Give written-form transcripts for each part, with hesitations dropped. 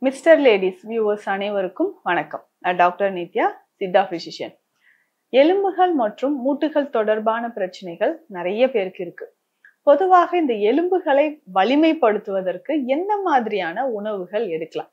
Mister ladies viewers அனைவருக்கும் வணக்கம். நான் டாக்டர் நித்யா, சித்தா பிசிஷியன். எலும்புகள் மற்றும் மூட்டுகள் தொடர்பான பிரச்சனைகள் நிறைய பேருக்கு இருக்கு. பொதுவாக இந்த எலும்புகளை வலிமைப்படுத்துவதற்கு என்ன மாதிரியான உணவுகள் எடுக்கலாம்?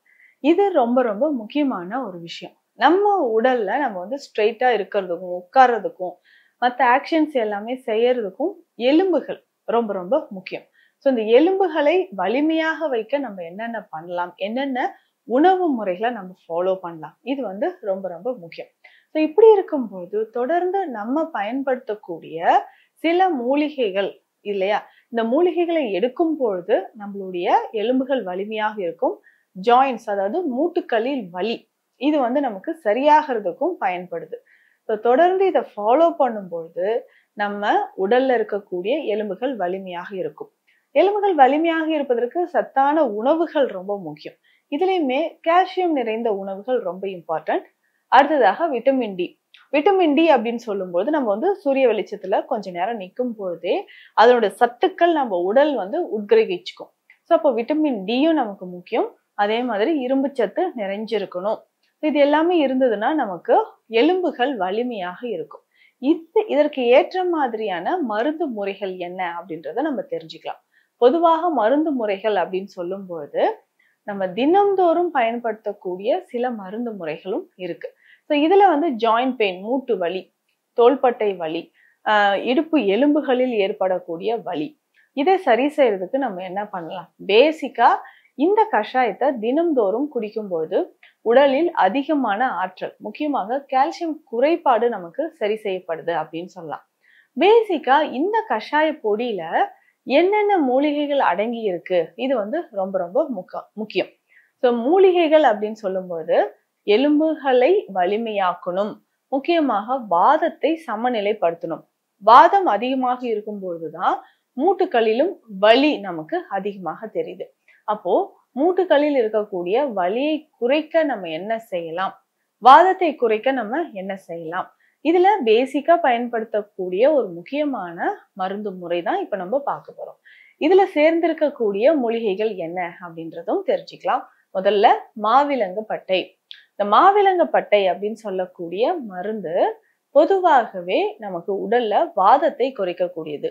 இது ரொம்ப ரொம்ப முக்கியமான ஒரு விஷயம். நம்ம உடல்ல நம்ம ஸ்ட்ரெயிட்டா இருக்கிறதுக்கும் உட்கார்றதுக்கும் மற்ற ஆக்ஷன்ஸ் எல்லாமே செய்யறதுக்கும் எலும்புகள் ரொம்ப ரொம்ப முக்கியம். ஸோ இந்த எலும்புகளை வலிமையாக வைக்க நம்ம என்னென்ன பண்ணலாம், என்னென்ன உணவு முறைகளை நம்ம ஃபாலோ பண்ணலாம், இது ரொம்ப ரொம்ப முக்கியம். ஸோ இப்படி இருக்கும்போது தொடர்ந்து நம்ம பயன்படுத்தக்கூடிய சில மூலிகைகள் இல்லையா, இந்த மூலிகைகளை எடுக்கும் பொழுது நம்மளுடைய எலும்புகள் வலிமையாக இருக்கும். ஜாயின்ஸ், அதாவது மூட்டுக்களில் வலி, இது நமக்கு சரியாகிறதுக்கும் பயன்படுது. ஸோ தொடர்ந்து இதை ஃபாலோ பண்ணும்பொழுது நம்ம உடல்ல இருக்கக்கூடிய எலும்புகள் வலிமையாக இருக்கும். எலும்புகள் வலிமையாக இருப்பதற்கு சத்தான உணவுகள் ரொம்ப முக்கியம். இதுலயுமே கால்சியம் நிறைந்த உணவுகள் ரொம்ப இம்பார்ட்டன்ட். அடுத்ததாக விட்டமின் டி. விட்டமின் டி அப்படின்னு சொல்லும்போது நம்ம சூரிய வெளிச்சத்துல கொஞ்ச நேரம் நிற்கும் பொழுதே அதனோட சத்துக்கள் நம்ம உடல் உட்கிரகிச்சுக்கும். ஸோ அப்போ விட்டமின் டியும் நமக்கு முக்கியம். அதே மாதிரி இரும்பு சத்து நிறைஞ்சிருக்கணும். இது எல்லாமே இருந்ததுன்னா நமக்கு எலும்புகள் வலிமையாக இருக்கும். இதற்கு ஏற்ற மாதிரியான மருந்து முறைகள் என்ன அப்படின்றத நம்ம தெரிஞ்சுக்கலாம். பொதுவாக மருந்து முறைகள் அப்படின்னு சொல்லும் பொழுது நம்ம தினம்தோறும் பயன்படுத்தக்கூடிய சில மருந்து முறைகளும் இருக்கு. ஸோ இதுல ஜாயிண்ட் பெயின், மூட்டு வலி, தோள்பட்டை வலி, இடுப்பு எலும்புகளில் ஏற்படக்கூடிய வலி, இதை சரி செய்யறதுக்கு நம்ம என்ன பண்ணலாம்? பேசிக்கா இந்த கஷாயத்தை தினம்தோறும் குடிக்கும்போது உடலில் அதிகமான ஆற்றல், முக்கியமாக கால்சியம் குறைபாடு நமக்கு சரி செய்யப்படுது அப்படின்னு சொல்லலாம். பேசிக்கா இந்த கஷாய பொடியில என்னென்ன மூலிகைகள் அடங்கி இருக்கு, இது ரொம்ப ரொம்ப முக்கியம். ஸோ மூலிகைகள் அப்படின்னு சொல்லும்போது எலும்புகளை வலிமையாக்கணும், முக்கியமாக வாதத்தை சமநிலைப்படுத்தணும். வாதம் அதிகமாக இருக்கும் பொழுதுதான் மூட்டுகளிலும் வலி நமக்கு அதிகமாக தெரியுது. அப்போ மூட்டுகளில் இருக்கக்கூடிய வலியை குறைக்க நம்ம என்ன செய்யலாம், வாதத்தை குறைக்க நம்ம என்ன செய்யலாம், இதுல பேசிக்கா பயன்படுத்தக்கூடிய ஒரு முக்கியமான மருந்து முறை தான் இப்ப நம்ம பார்க்க போறோம். இதுல சேர்ந்திருக்கக்கூடிய மூலிகைகள் என்ன அப்படின்றதும் தெரிஞ்சுக்கலாம். முதல்ல மாவிலங்கு பட்டை. இந்த மாவிலங்கு பட்டை அப்படின்னு சொல்லக்கூடிய மருந்து பொதுவாகவே நமக்கு உடல்ல வாதத்தை குறைக்கக்கூடியது.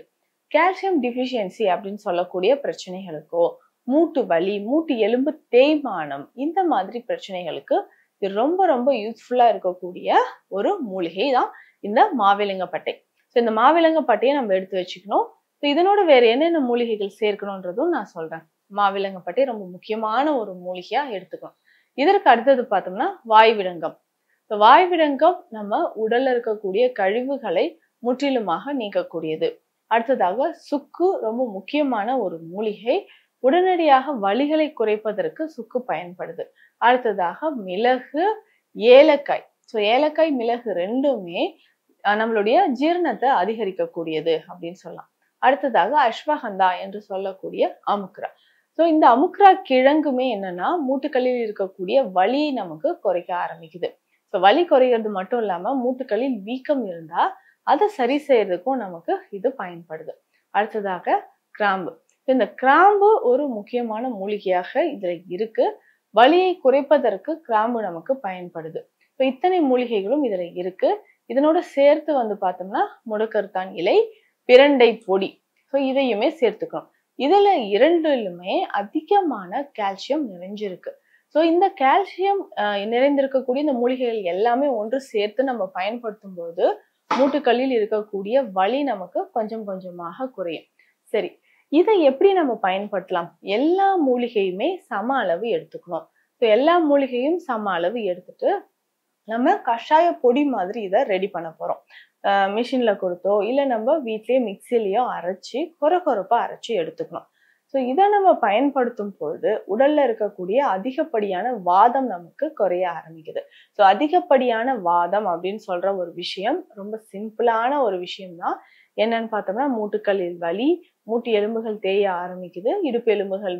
கால்சியம் டிஃபிஷியன்சி அப்படின்னு சொல்லக்கூடிய பிரச்சனைகளுக்கோ, மூட்டு வலி, மூட்டு எலும்பு தேய்மானம், இந்த மாதிரி பிரச்சனைகளுக்கு இது ரொம்ப ரொம்ப யூஸ்ஃபுல்லா இருக்கக்கூடிய ஒரு மூலிகை தான் இந்த மாவிலங்கப்பட்டை. ஸோ இந்த மாவிலங்கப்பட்டையை நம்ம எடுத்து வச்சுக்கணும். ஸோ இதனோட வேற என்னென்ன மூலிகைகள் சேர்க்கணுன்றதும் நான் சொல்றேன். மாவிலங்கப்பட்டை ரொம்ப முக்கியமான ஒரு மூலிகையா எடுத்துக்கணும். இதற்கு அடுத்தது பார்த்தோம்னா வாய்விடங்கம். ஸோ வாய்விடங்கம் நம்ம உடல்ல இருக்கக்கூடிய கழிவுகளை முற்றிலுமாக நீக்கக்கூடியது. அடுத்ததாக சுக்கு, ரொம்ப முக்கியமான ஒரு மூலிகை. உடனடியாக வலிகளை குறைப்பதற்கு சுக்கு பயன்படுது. அடுத்ததாக மிளகு, ஏலக்காய். ஸோ ஏலக்காய், மிளகு ரெண்டுமே நம்மளுடைய ஜீரணத்தை அதிகரிக்கக்கூடியது அப்படின்னு சொல்லலாம். அடுத்ததாக அஸ்வகந்தா என்று சொல்லக்கூடிய அமுக்ரா. ஸோ இந்த அமுக்ரா கிழங்குமே என்னன்னா மூட்டுகளில் இருக்கக்கூடிய வலியை நமக்கு குறைக்க ஆரம்பிக்குது. ஸோ வலி குறைகிறது மட்டும் இல்லாம மூட்டுகளில் வீக்கம் இருந்தா அதை சரி செய்யறதுக்கும் நமக்கு இது பயன்படுது. அடுத்ததாக கிராம்பு. இந்த கிராம்பு ஒரு முக்கியமான மூலிகையாக இதுல இருக்கு. வலியை குறைப்பதற்கு கிராம்பு நமக்கு பயன்படுது. இப்போ இத்தனை மூலிகைகளும் இதுல இருக்கு. இதனோட சேர்த்து பார்த்தோம்னா முடக்கத்தான் இலை, பிரண்டை பொடி, ஸோ இதையுமே சேர்த்துக்கணும். இதுல இரண்டிலுமே அதிகமான கால்சியம் நிறைஞ்சிருக்கு. ஸோ இந்த கால்சியம் நிறைந்திருக்கக்கூடிய இந்த மூலிகைகள் எல்லாமே ஒன்று சேர்த்து நம்ம பயன்படுத்தும் போது மூட்டுகளில் இருக்கக்கூடிய வலி நமக்கு கொஞ்சம் கொஞ்சமாக குறையும். சரி, இதை எப்படி நம்ம பயன்படுத்தலாம்? எல்லா மூலிகையுமே சம அளவு எடுத்துக்கணும். ஸோ எல்லா மூலிகையும் சம அளவு எடுத்துட்டு நம்ம கஷாய பொடி மாதிரி இதை ரெடி பண்ண போறோம். மிஷின்ல கொடுத்தோ இல்லை நம்ம வீட்லயே மிக்சிலையோ அரைச்சி கொரப்பா அரைச்சி எடுத்துக்கணும். ஸோ இதை நம்ம பயன்படுத்தும் பொழுது உடல்ல இருக்கக்கூடிய அதிகப்படியான வாதம் நமக்கு குறைய ஆரம்பிக்குது. ஸோ அதிகப்படியான வாதம் அப்படின்னு சொல்ற ஒரு விஷயம் ரொம்ப சிம்பிளான ஒரு விஷயம் தான். என்னன்னு பார்த்தோம்னா மூட்டுக்களில் வலி, மூட்டு எலும்புகள் தேய ஆரம்பிக்குது, இடுப்பு எலும்புகள்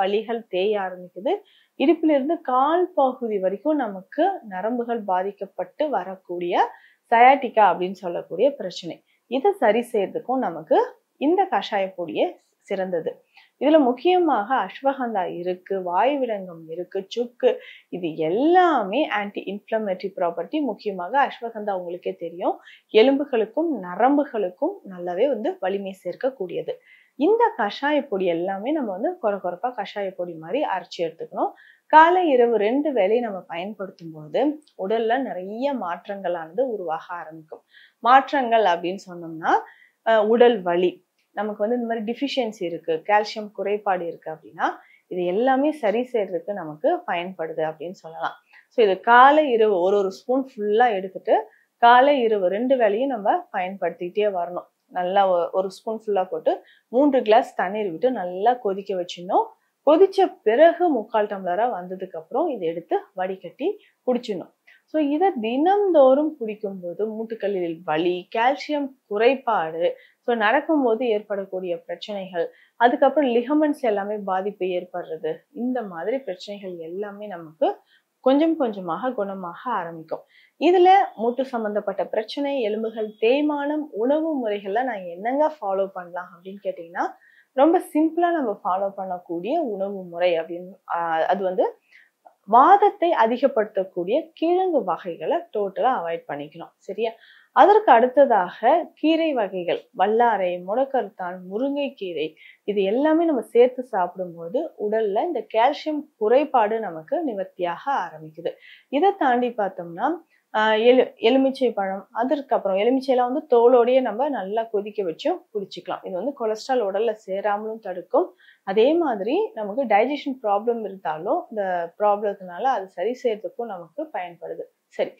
வலிகள் தேய ஆரம்பிக்குது, இடுப்பிலிருந்து கால் பகுதி வரைக்கும் நமக்கு நரம்புகள் பாதிக்கப்பட்டு வரக்கூடிய சயாட்டிகா அப்படின்னு சொல்லக்கூடிய பிரச்சனை. இதை சரி செய்யறதுக்கும் நமக்கு இந்த கஷாய பொடியே சிறந்தது. இதுல முக்கியமாக அஸ்வகந்தா இருக்கு, வாயுவிடங்கம் இருக்கு, சுக்கு, இது எல்லாமே ஆன்டி இன்ஃப்ளமேட்டரி ப்ராப்பர்ட்டி. முக்கியமாக அஸ்வகந்தா உங்களுக்கே தெரியும், எலும்புகளுக்கும் நரம்புகளுக்கும் நல்லாவே வலிமை சேர்க்கக்கூடியது. இந்த கஷாய பொடி எல்லாமே நம்ம கொரகொரப்பா கஷாய பொடி மாதிரி அரைச்சி எடுத்துக்கணும். காலை இரவு 2 வேளை நம்ம பயன்படுத்தும் போது உடல்ல நிறைய மாற்றங்களானது உருவாக ஆரம்பிக்கும். மாற்றங்கள் அப்படின்னு சொன்னோம்னா உடல் வலி, நமக்கு இந்த மாதிரி டிஃபிஷியன்சி இருக்கு, கால்சியம் குறைபாடு இருக்கு அப்படின்னா இது எல்லாமே சரி செய்யறதுக்கு நமக்கு பயன்படுது அப்படின்னு சொல்லலாம். ஸோ இது காலை இரவு ஒரு ஸ்பூன் ஃபுல்லா எடுத்துட்டு காலை இரவு 2 வேளையும் நம்ம பயன்படுத்திக்கிட்டே வரணும். நல்லா ஒரு ஸ்பூன் ஃபுல்லா போட்டு 3 கிளாஸ் தண்ணீர் விட்டு நல்லா கொதிக்க வச்சிடணும். கொதிச்ச பிறகு 3/4 டம்ளரா வந்ததுக்கு அப்புறம் இதை எடுத்து வடிகட்டி குடிச்சிடணும். ஸோ இதை தினம்தோறும் குடிக்கும்போது மூட்டுக்களில் வலி, கால்சியம் குறைபாடு, ஸோ நடக்கும்போது ஏற்படக்கூடிய பிரச்சனைகள், அதுக்கப்புறம் லிகமெண்ட்ஸ் எல்லாமே பாதிப்பு ஏற்படுறது, இந்த மாதிரி பிரச்சனைகள் எல்லாமே நமக்கு கொஞ்சம் கொஞ்சமாக குணமாக ஆரம்பிக்கும். இதுல மூட்டு சம்பந்தப்பட்ட பிரச்சனை, எலும்புகள் தேய்மானம், உணவு முறைகள்ல நான் என்னங்க ஃபாலோ பண்ணலாம் அப்படின்னு கேட்டீங்கன்னா, ரொம்ப சிம்பிளா நம்ம ஃபாலோ பண்ணக்கூடிய உணவு முறை அப்படின்னு அது வாதத்தை அதிகப்படுத்தக்கூடிய கிழங்கு வகைகளை டோட்டலா அவாய்ட் பண்ணிக்கணும். சரியா? அதற்கு அடுத்ததாக கீரை வகைகள், வல்லாரை, முடக்கத்தான், முருங்கைக்கீரை, இது எல்லாமே நம்ம சேர்த்து சாப்பிடும்போது உடல்ல இந்த கால்சியம் குறைபாடு நமக்கு நிவர்த்தியாக ஆரம்பிக்குது. இதை தாண்டி பார்த்தோம்னா எலுமிச்சை பழம், அதற்கப்புறம் எலுமிச்சையெல்லாம் தோலோடையே நம்ம நல்லா கொதிக்க வச்சும் குடிச்சுக்கலாம். இது கொலஸ்ட்ரால் உடல்ல சேராமலும் தடுக்கும். அதே மாதிரி நமக்கு டைஜஷன் ப்ராப்ளம் இருந்தாலும் இந்த ப்ராப்ளத்தினால அது சரி செய்யறதுக்கும் நமக்கு பயன்படுது. சரி,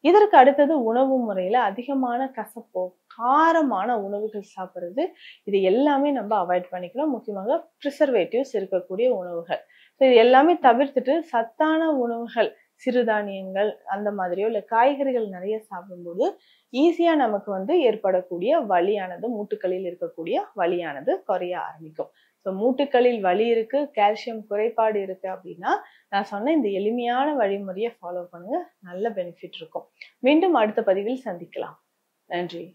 இதற்கு அடுத்தது உணவு முறையில அதிகமான கசப்போ காரமான உணவுகள் சாப்பிடுறது, இது எல்லாமே நம்ம அவாய்ட் பண்ணிக்கணும். முக்கியமாக ப்ரிசர்வேட்டிவ்ஸ் இருக்கக்கூடிய உணவுகள், இது எல்லாமே தவிர்த்துட்டு சத்தான உணவுகள், சிறுதானியங்கள் அந்த மாதிரியோ இல்ல காய்கறிகள் நிறைய சாப்பிடும்போது ஈஸியா நமக்கு ஏற்படக்கூடிய வலியானது, மூட்டுக்களில் இருக்கக்கூடிய வலியானது குறைய ஆரம்பிக்கும். ஸோ மூட்டுக்களில் வலி இருக்கு, கால்சியம் குறைபாடு இருக்கு அப்படின்னா நான் சொன்ன இந்த எளிமையான வழிமுறையை ஃபாலோ பண்ணுங்க, நல்ல பெனிஃபிட் இருக்கும். மீண்டும் அடுத்த பதிவில் சந்திக்கலாம். நன்றி.